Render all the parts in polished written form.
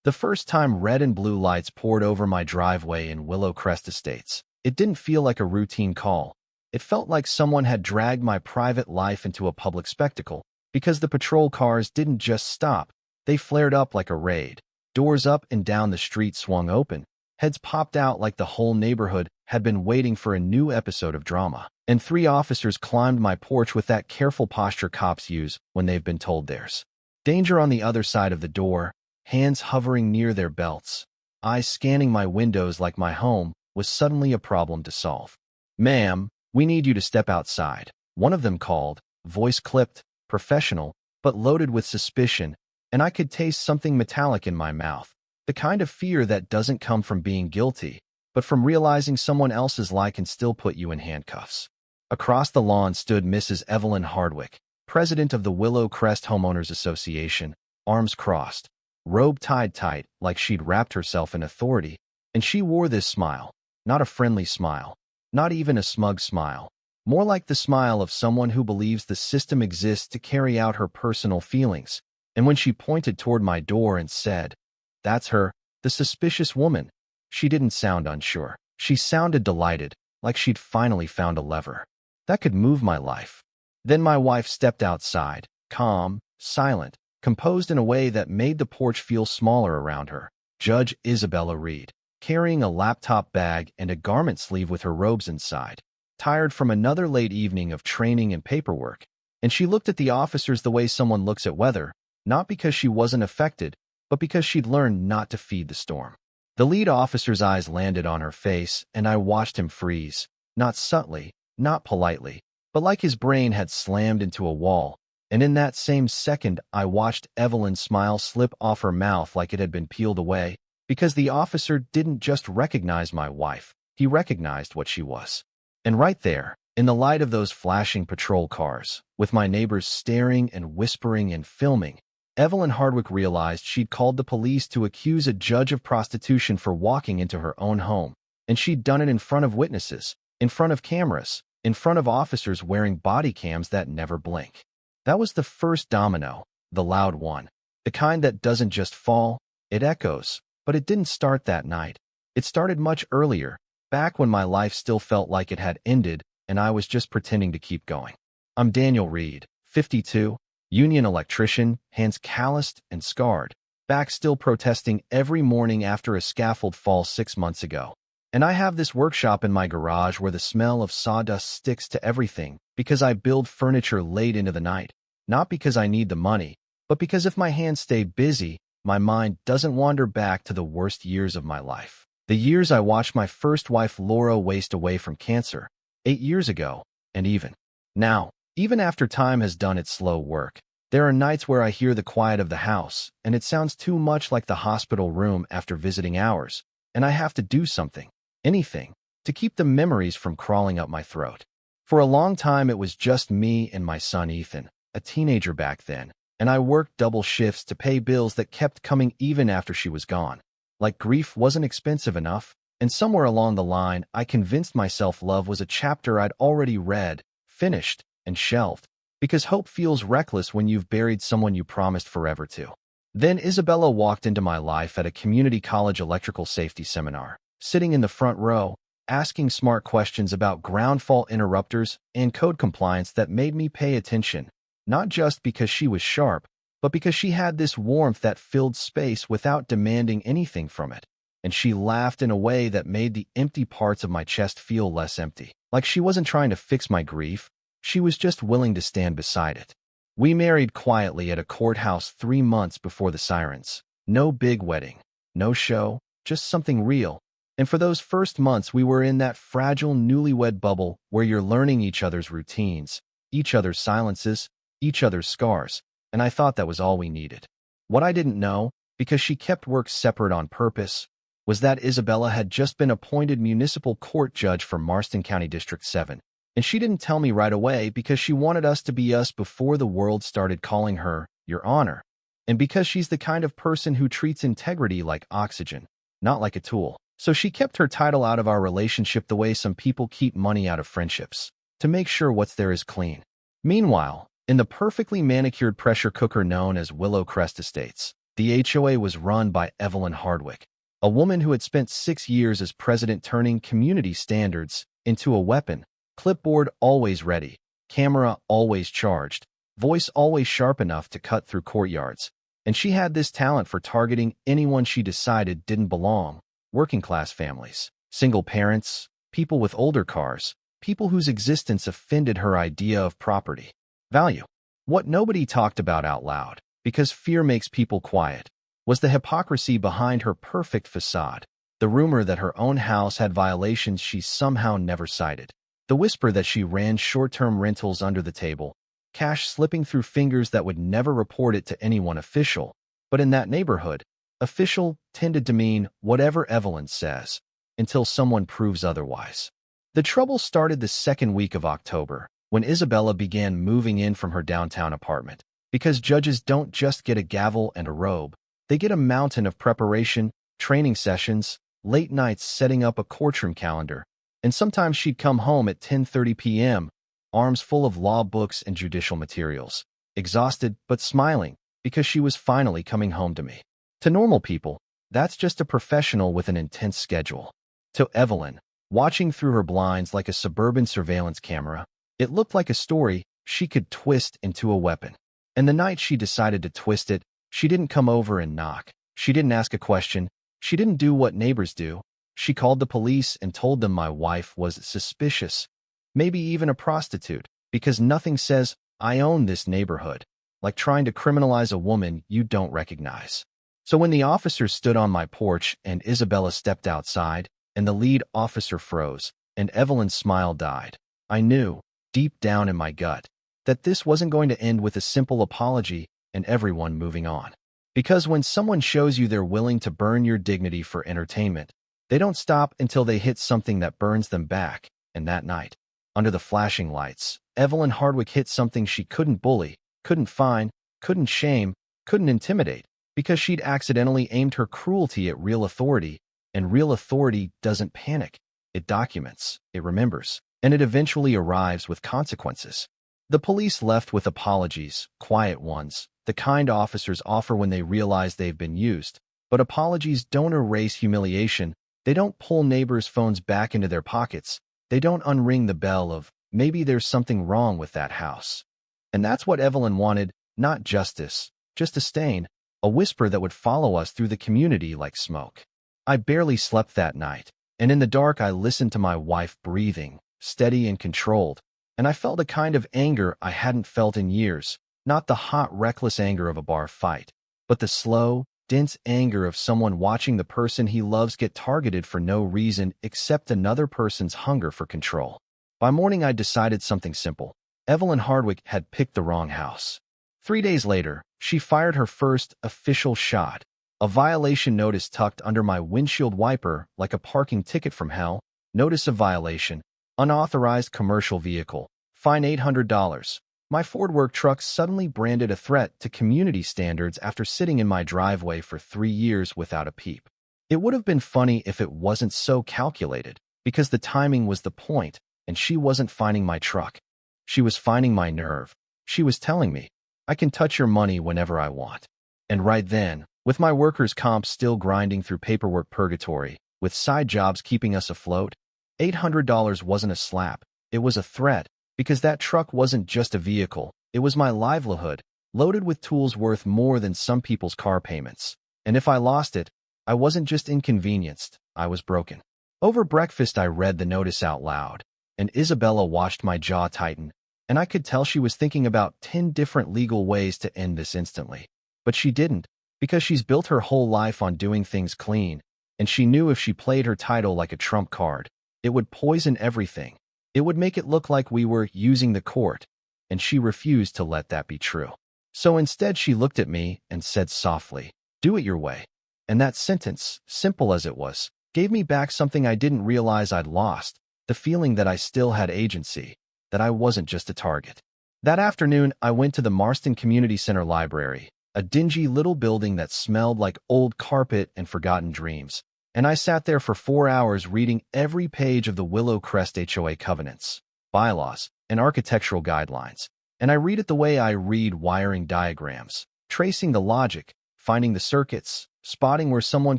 The first time red and blue lights poured over my driveway in Willow Crest Estates, it didn't feel like a routine call. It felt like someone had dragged my private life into a public spectacle, because the patrol cars didn't just stop, they flared up like a raid. Doors up and down the street swung open, heads popped out like the whole neighborhood had been waiting for a new episode of drama. And 3 officers climbed my porch with that careful posture cops use when they've been told there's danger on the other side of the door, hands hovering near their belts, eyes scanning my windows like my home was suddenly a problem to solve. "Ma'am, we need you to step outside," one of them called, voice clipped, professional, but loaded with suspicion, and I could taste something metallic in my mouth, the kind of fear that doesn't come from being guilty, but from realizing someone else's lie can still put you in handcuffs. Across the lawn stood Mrs. Evelyn Hardwick, president of the Willow Crest Homeowners Association, arms crossed, robe tied tight like she'd wrapped herself in authority, and she wore this smile, not a friendly smile, not even a smug smile, more like the smile of someone who believes the system exists to carry out her personal feelings. And when she pointed toward my door and said, "That's her, the suspicious woman," she didn't sound unsure. She sounded delighted, like she'd finally found a lever that could move my life. Then my wife stepped outside, calm, silent, composed in a way that made the porch feel smaller around her. Judge Isabella Reed, carrying a laptop bag and a garment sleeve with her robes inside, tired from another late evening of training and paperwork. And she looked at the officers the way someone looks at weather, not because she wasn't affected, but because she'd learned not to feed the storm. The lead officer's eyes landed on her face, and I watched him freeze, not subtly, not politely, but like his brain had slammed into a wall. And in that same second, I watched Evelyn's smile slip off her mouth like it had been peeled away, because the officer didn't just recognize my wife, he recognized what she was. And right there, in the light of those flashing patrol cars, with my neighbors staring and whispering and filming, Evelyn Hardwick realized she'd called the police to accuse a judge of prostitution for walking into her own home, and she'd done it in front of witnesses, in front of cameras, in front of officers wearing body cams that never blink. That was the first domino, the loud one, the kind that doesn't just fall, it echoes. But it didn't start that night. It started much earlier, back when my life still felt like it had ended, and I was just pretending to keep going. I'm Daniel Reed, 52, union electrician, hands calloused and scarred, back still protesting every morning after a scaffold fall 6 months ago. And I have this workshop in my garage where the smell of sawdust sticks to everything, because I build furniture late into the night, not because I need the money, but because if my hands stay busy, my mind doesn't wander back to the worst years of my life. The years I watched my first wife Laura waste away from cancer, 8 years ago, and even now, even after time has done its slow work, there are nights where I hear the quiet of the house, and it sounds too much like the hospital room after visiting hours, and I have to do something, anything, to keep the memories from crawling up my throat. For a long time it was just me and my son Ethan, a teenager back then, and I worked double shifts to pay bills that kept coming even after she was gone. Like grief wasn't expensive enough, and somewhere along the line I convinced myself love was a chapter I'd already read, finished, and shelved, because hope feels reckless when you've buried someone you promised forever to. Then Isabella walked into my life at a community college electrical safety seminar, sitting in the front row, asking smart questions about ground fault interrupters and code compliance that made me pay attention, not just because she was sharp, but because she had this warmth that filled space without demanding anything from it. And she laughed in a way that made the empty parts of my chest feel less empty. Like she wasn't trying to fix my grief, she was just willing to stand beside it. We married quietly at a courthouse 3 months before the sirens. No big wedding, no show, just something real. And for those first months we were in that fragile newlywed bubble where you're learning each other's routines, each other's silences, each other's scars, and I thought that was all we needed. What I didn't know, because she kept work separate on purpose, was that Isabella had just been appointed municipal court judge for Marston County District 7, and she didn't tell me right away because she wanted us to be us before the world started calling her, Your Honor, and because she's the kind of person who treats integrity like oxygen, not like a tool. So she kept her title out of our relationship the way some people keep money out of friendships, to make sure what's there is clean. Meanwhile, in the perfectly manicured pressure cooker known as Willow Crest Estates, The HOA was run by Evelyn Hardwick, a woman who had spent 6 years as president, turning community standards into a weapon. Clipboard always ready, camera always charged, voice always sharp enough to cut through courtyards. And she had this talent for targeting anyone she decided didn't belong: working-class families, single parents, people with older cars, people whose existence offended her idea of property value. What nobody talked about out loud, because fear makes people quiet, was the hypocrisy behind her perfect facade. The rumor that her own house had violations she somehow never cited. The whisper that she ran short-term rentals under the table, cash slipping through fingers that would never report it to anyone official. But in that neighborhood, official tended to mean whatever Evelyn says, until someone proves otherwise. The trouble started the second week of October, when Isabella began moving in from her downtown apartment. Because judges don't just get a gavel and a robe, they get a mountain of preparation, training sessions, late nights setting up a courtroom calendar, and sometimes she'd come home at 10:30 p.m., arms full of law books and judicial materials, exhausted but smiling because she was finally coming home to me. To normal people, that's just a professional with an intense schedule. To Evelyn, watching through her blinds like a suburban surveillance camera, it looked like a story she could twist into a weapon. And the night she decided to twist it, she didn't come over and knock. She didn't ask a question. She didn't do what neighbors do. She called the police and told them my wife was suspicious, maybe even a prostitute, because nothing says, "I own this neighborhood," like trying to criminalize a woman you don't recognize. So when the officers stood on my porch and Isabella stepped outside, and the lead officer froze, and Evelyn's smile died, I knew, deep down in my gut, that this wasn't going to end with a simple apology and everyone moving on. Because when someone shows you they're willing to burn your dignity for entertainment, they don't stop until they hit something that burns them back. And that night, under the flashing lights, Evelyn Hardwick hit something she couldn't bully, couldn't fine, couldn't shame, couldn't intimidate, because she'd accidentally aimed her cruelty at real authority, and real authority doesn't panic. It documents, it remembers, and it eventually arrives with consequences. The police left with apologies, quiet ones, the kind officers offer when they realize they've been used. But apologies don't erase humiliation. They don't pull neighbors' phones back into their pockets. They don't unring the bell of, maybe there's something wrong with that house. And that's what Evelyn wanted, not justice, just a stain, a whisper that would follow us through the community like smoke. I barely slept that night, and in the dark I listened to my wife breathing, steady and controlled, and I felt a kind of anger I hadn't felt in years, not the hot, reckless anger of a bar fight, but the slow, dense anger of someone watching the person he loves get targeted for no reason except another person's hunger for control. By morning I decided something simple. Evelyn Hardwick had picked the wrong house. 3 days later, she fired her first official shot, a violation notice tucked under my windshield wiper like a parking ticket from hell. Notice of violation, unauthorized commercial vehicle, fine $800. My Ford work truck suddenly branded a threat to community standards after sitting in my driveway for 3 years without a peep. It would have been funny if it wasn't so calculated, because the timing was the point, and she wasn't finding my truck. She was finding my nerve. She was telling me, I can touch your money whenever I want. And right then, with my workers' comp still grinding through paperwork purgatory, with side jobs keeping us afloat, $800 wasn't a slap, it was a threat, because that truck wasn't just a vehicle, it was my livelihood, loaded with tools worth more than some people's car payments. And if I lost it, I wasn't just inconvenienced, I was broken. Over breakfast I read the notice out loud, and Isabella watched my jaw tighten, and I could tell she was thinking about 10 different legal ways to end this instantly. But she didn't, because she's built her whole life on doing things clean, and she knew if she played her title like a trump card, it would poison everything. It would make it look like we were using the court, and she refused to let that be true. So instead she looked at me and said softly, "Do it your way." And that sentence, simple as it was, gave me back something I didn't realize I'd lost, the feeling that I still had agency, that I wasn't just a target. That afternoon, I went to the Marston Community Center Library, a dingy little building that smelled like old carpet and forgotten dreams. And I sat there for 4 hours reading every page of the Willow Crest HOA covenants, bylaws, and architectural guidelines. And I read it the way I read wiring diagrams, tracing the logic, finding the circuits, spotting where someone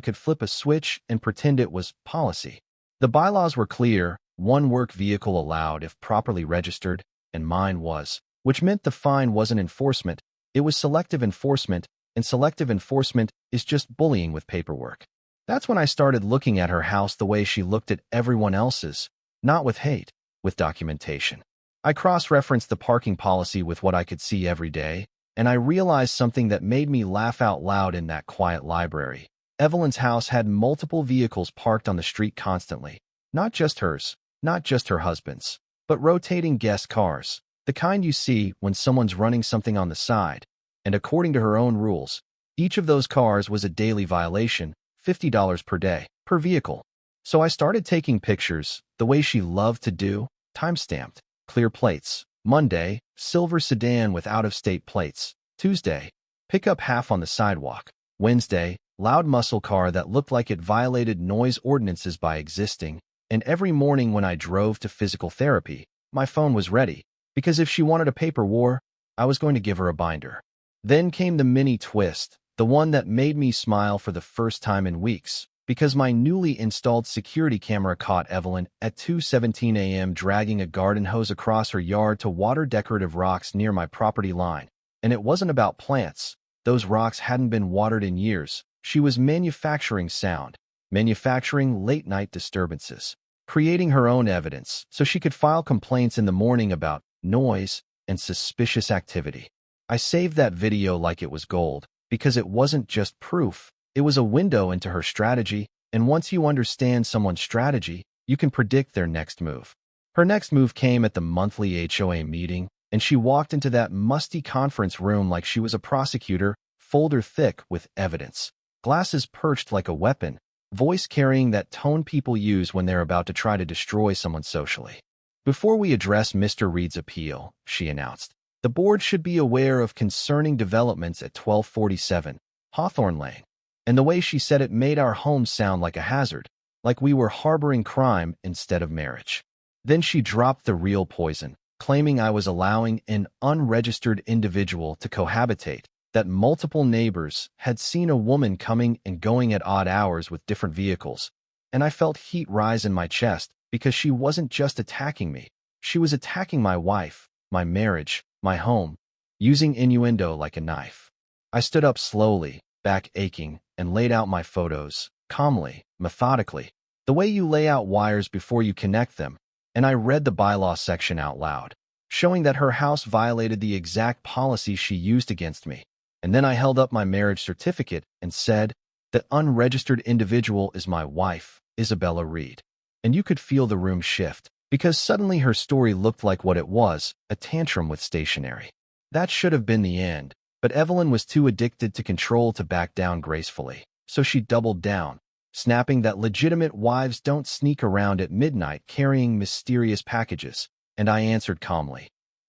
could flip a switch and pretend it was policy. The bylaws were clear: one work vehicle allowed if properly registered, and mine was, which meant the fine wasn't enforcement, it was selective enforcement, and selective enforcement is just bullying with paperwork. That's when I started looking at her house the way she looked at everyone else's, not with hate, with documentation. I cross-referenced the parking policy with what I could see every day, and I realized something that made me laugh out loud in that quiet library. Evelyn's house had multiple vehicles parked on the street constantly. Not just hers, not just her husband's, but rotating guest cars, the kind you see when someone's running something on the side. And according to her own rules, each of those cars was a daily violation, $50 per day, per vehicle. So I started taking pictures, the way she loved to do, time-stamped, clear plates. Monday, silver sedan with out-of-state plates. Tuesday, pickup half on the sidewalk. Wednesday, loud muscle car that looked like it violated noise ordinances by existing. And every morning when I drove to physical therapy, my phone was ready, because if she wanted a paper war, I was going to give her a binder. Then came the mini twist, the one that made me smile for the first time in weeks, because my newly installed security camera caught Evelyn at 2:17 a.m. dragging a garden hose across her yard to water decorative rocks near my property line. And it wasn't about plants. Those rocks hadn't been watered in years. She was manufacturing sound, manufacturing late-night disturbances, creating her own evidence so she could file complaints in the morning about noise and suspicious activity. I saved that video like it was gold, because it wasn't just proof. It was a window into her strategy, and once you understand someone's strategy, you can predict their next move. Her next move came at the monthly HOA meeting, and she walked into that musty conference room like she was a prosecutor, folder thick with evidence, glasses perched like a weapon, voice carrying that tone people use when they're about to try to destroy someone socially. Before we address Mr. Reed's appeal, she announced, the board should be aware of concerning developments at 1247 Hawthorne Lane. And the way she said it made our home sound like a hazard, like we were harboring crime instead of marriage. Then she dropped the real poison, claiming I was allowing an unregistered individual to cohabitate, that multiple neighbors had seen a woman coming and going at odd hours with different vehicles. And I felt heat rise in my chest, because she wasn't just attacking me. She was attacking my wife, my marriage, my home, using innuendo like a knife. I stood up slowly, back aching, and laid out my photos, calmly, methodically, the way you lay out wires before you connect them, and I read the bylaw section out loud, showing that her house violated the exact policy she used against me. And then I held up my marriage certificate and said, the unregistered individual is my wife, Isabella Reed. And you could feel the room shift, because suddenly her story looked like what it was, a tantrum with stationery. That should have been the end. But Evelyn was too addicted to control to back down gracefully, so she doubled down, snapping that legitimate wives don't sneak around at midnight carrying mysterious packages, and I answered calmly,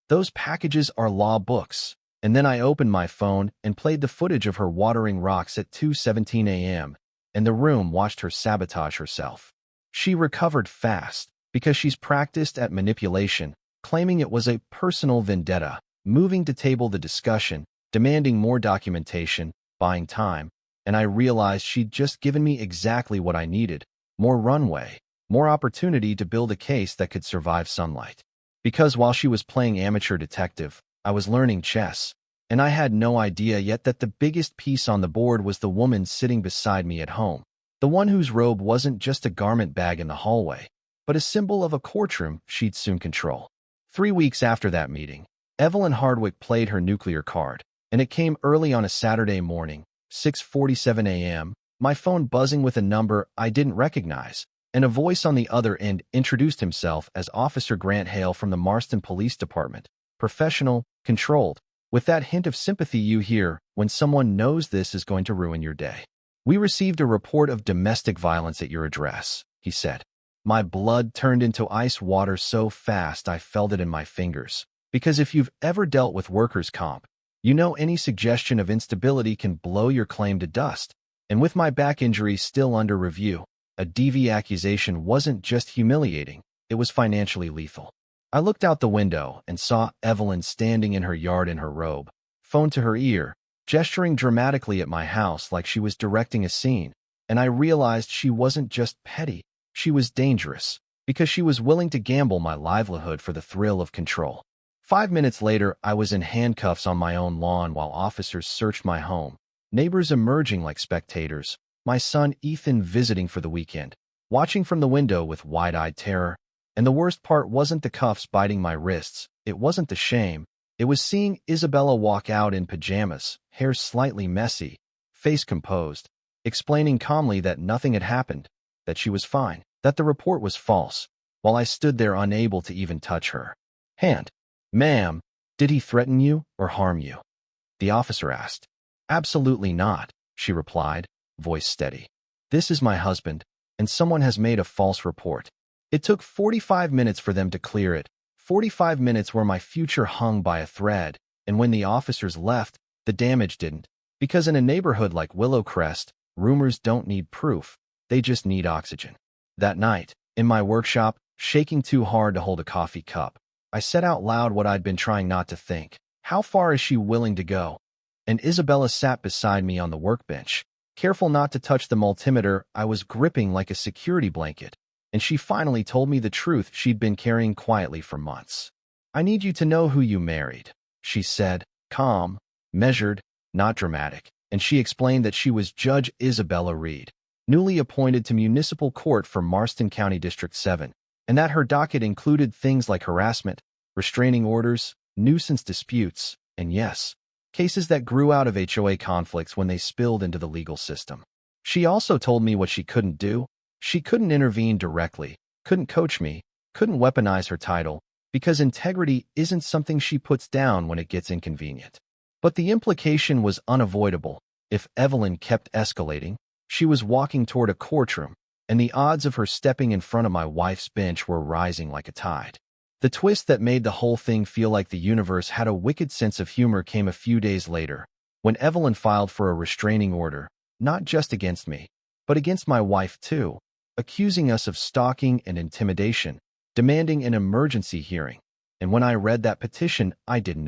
those packages are law books. And then I opened my phone and played the footage of her watering rocks at 2:17 a.m., and the room watched her sabotage herself. She recovered fast, because she's practiced at manipulation, claiming it was a personal vendetta, moving to table the discussion, demanding more documentation, buying time, and I realized she'd just given me exactly what I needed, more runway, more opportunity to build a case that could survive sunlight. Because while she was playing amateur detective, I was learning chess, and I had no idea yet that the biggest piece on the board was the woman sitting beside me at home, the one whose robe wasn't just a garment bag in the hallway, but a symbol of a courtroom she'd soon control. 3 weeks after that meeting, Evelyn Hardwick played her nuclear card, and it came early on a Saturday morning, 6:47 a.m., my phone buzzing with a number I didn't recognize, and a voice on the other end introduced himself as Officer Grant Hale from the Marston Police Department, professional, controlled, with that hint of sympathy you hear when someone knows this is going to ruin your day. We received a report of domestic violence at your address, he said. My blood turned into ice water so fast I felt it in my fingers, because if you've ever dealt with workers' comp, you know any suggestion of instability can blow your claim to dust. And with my back injury still under review, a DV accusation wasn't just humiliating, it was financially lethal. I looked out the window and saw Evelyn standing in her yard in her robe, phone to her ear, gesturing dramatically at my house like she was directing a scene, and I realized she wasn't just petty, she was dangerous, because she was willing to gamble my livelihood for the thrill of control. 5 minutes later, I was in handcuffs on my own lawn while officers searched my home, neighbors emerging like spectators, my son Ethan visiting for the weekend, watching from the window with wide-eyed terror. And the worst part wasn't the cuffs biting my wrists, it wasn't the shame, it was seeing Isabella walk out in pajamas, hair slightly messy, face composed, explaining calmly that nothing had happened, that she was fine, that the report was false, while I stood there unable to even touch her hand. "Ma'am, did he threaten you or harm you?" the officer asked. "Absolutely not," she replied, voice steady. "This is my husband, and someone has made a false report." It took 45 minutes for them to clear it, 45 minutes where my future hung by a thread, and when the officers left, the damage didn't. Because in a neighborhood like Willow Crest, rumors don't need proof, they just need oxygen. That night, in my workshop, shaking too hard to hold a coffee cup, I said out loud what I'd been trying not to think. How far is she willing to go? And Isabella sat beside me on the workbench, careful not to touch the multimeter I was gripping like a security blanket. And she finally told me the truth she'd been carrying quietly for months. "I need you to know who you married," she said, calm, measured, not dramatic. And she explained that she was Judge Isabella Reed, newly appointed to municipal court for Marston County District 7, and that her docket included things like harassment, restraining orders, nuisance disputes, and yes, cases that grew out of HOA conflicts when they spilled into the legal system. She also told me what she couldn't do. She couldn't intervene directly, couldn't coach me, couldn't weaponize her title, because integrity isn't something she puts down when it gets inconvenient. But the implication was unavoidable. If Evelyn kept escalating, she was walking toward a courtroom, and the odds of her stepping in front of my wife's bench were rising like a tide. The twist that made the whole thing feel like the universe had a wicked sense of humor came a few days later, when Evelyn filed for a restraining order, not just against me, but against my wife too, accusing us of stalking and intimidation, demanding an emergency hearing. And when I read that petition, I didn't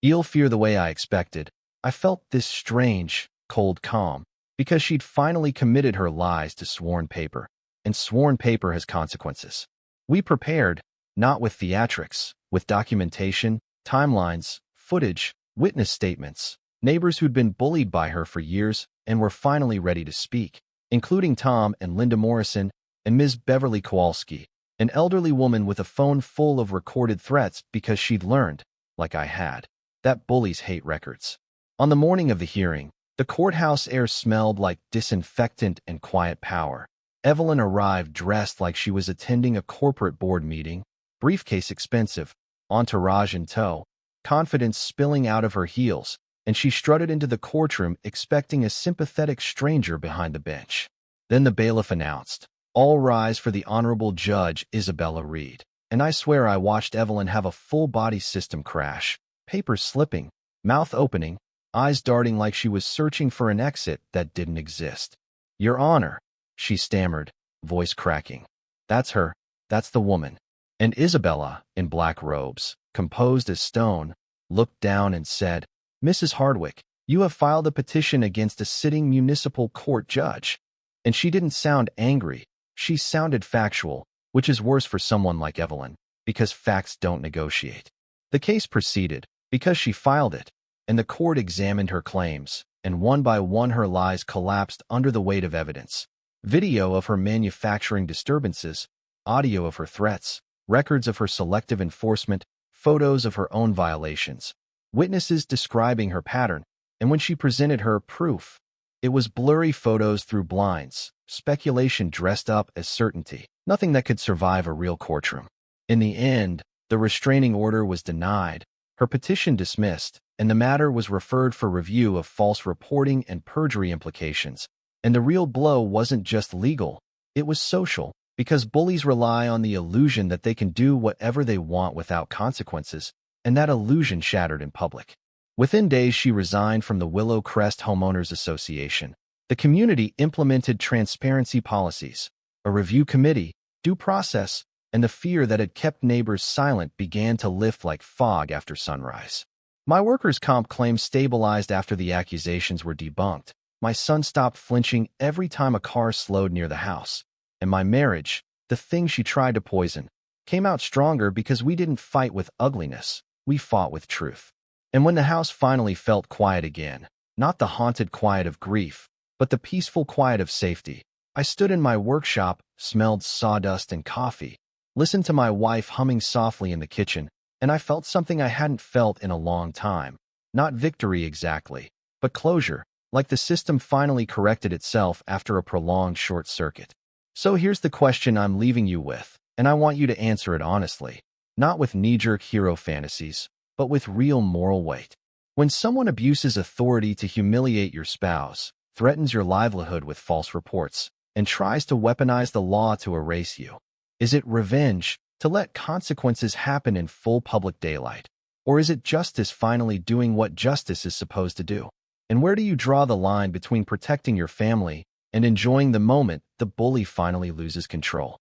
feel the way I expected. I felt this strange, cold calm, because she'd finally committed her lies to sworn paper, and sworn paper has consequences. We prepared, not with theatrics, with documentation, timelines, footage, witness statements, neighbors who'd been bullied by her for years and were finally ready to speak, including Tom and Linda Morrison and Ms. Beverly Kowalski, an elderly woman with a phone full of recorded threats because she'd learned, like I had, that bullies hate records. On the morning of the hearing, the courthouse air smelled like disinfectant and quiet power. Evelyn arrived dressed like she was attending a corporate board meeting, briefcase expensive, entourage in tow, confidence spilling out of her heels, and she strutted into the courtroom expecting a sympathetic stranger behind the bench. Then the bailiff announced, "All rise for the Honorable Judge Isabella Reed." And I swear I watched Evelyn have a full-body system crash, papers slipping, mouth opening, eyes darting like she was searching for an exit that didn't exist. "Your Honor," she stammered, voice cracking. "That's her, that's the woman." And Isabella, in black robes, composed as stone, looked down and said, "Mrs. Hardwick, you have filed a petition against a sitting municipal court judge." And she didn't sound angry, she sounded factual, which is worse for someone like Evelyn, because facts don't negotiate. The case proceeded, because she filed it, and the court examined her claims, and one by one her lies collapsed under the weight of evidence. Video of her manufacturing disturbances, audio of her threats, records of her selective enforcement, photos of her own violations, witnesses describing her pattern, and when she presented her proof, it was blurry photos through blinds, speculation dressed up as certainty, nothing that could survive a real courtroom. In the end, the restraining order was denied, her petition dismissed, and the matter was referred for review of false reporting and perjury implications. And the real blow wasn't just legal, it was social, because bullies rely on the illusion that they can do whatever they want without consequences, and that illusion shattered in public. Within days, she resigned from the Willow Crest Homeowners Association. The community implemented transparency policies, a review committee, due process, and the fear that had kept neighbors silent began to lift like fog after sunrise. My workers' comp claim stabilized after the accusations were debunked. My son stopped flinching every time a car slowed near the house. And my marriage, the thing she tried to poison, came out stronger because we didn't fight with ugliness. We fought with truth. And when the house finally felt quiet again, not the haunted quiet of grief, but the peaceful quiet of safety, I stood in my workshop, smelled sawdust and coffee, listened to my wife humming softly in the kitchen, and I felt something I hadn't felt in a long time. Not victory exactly, but closure, like the system finally corrected itself after a prolonged short circuit. So here's the question I'm leaving you with, and I want you to answer it honestly, not with knee-jerk hero fantasies, but with real moral weight. When someone abuses authority to humiliate your spouse, threatens your livelihood with false reports, and tries to weaponize the law to erase you, is it revenge, to let consequences happen in full public daylight? Or is it justice finally doing what justice is supposed to do? And where do you draw the line between protecting your family and enjoying the moment the bully finally loses control?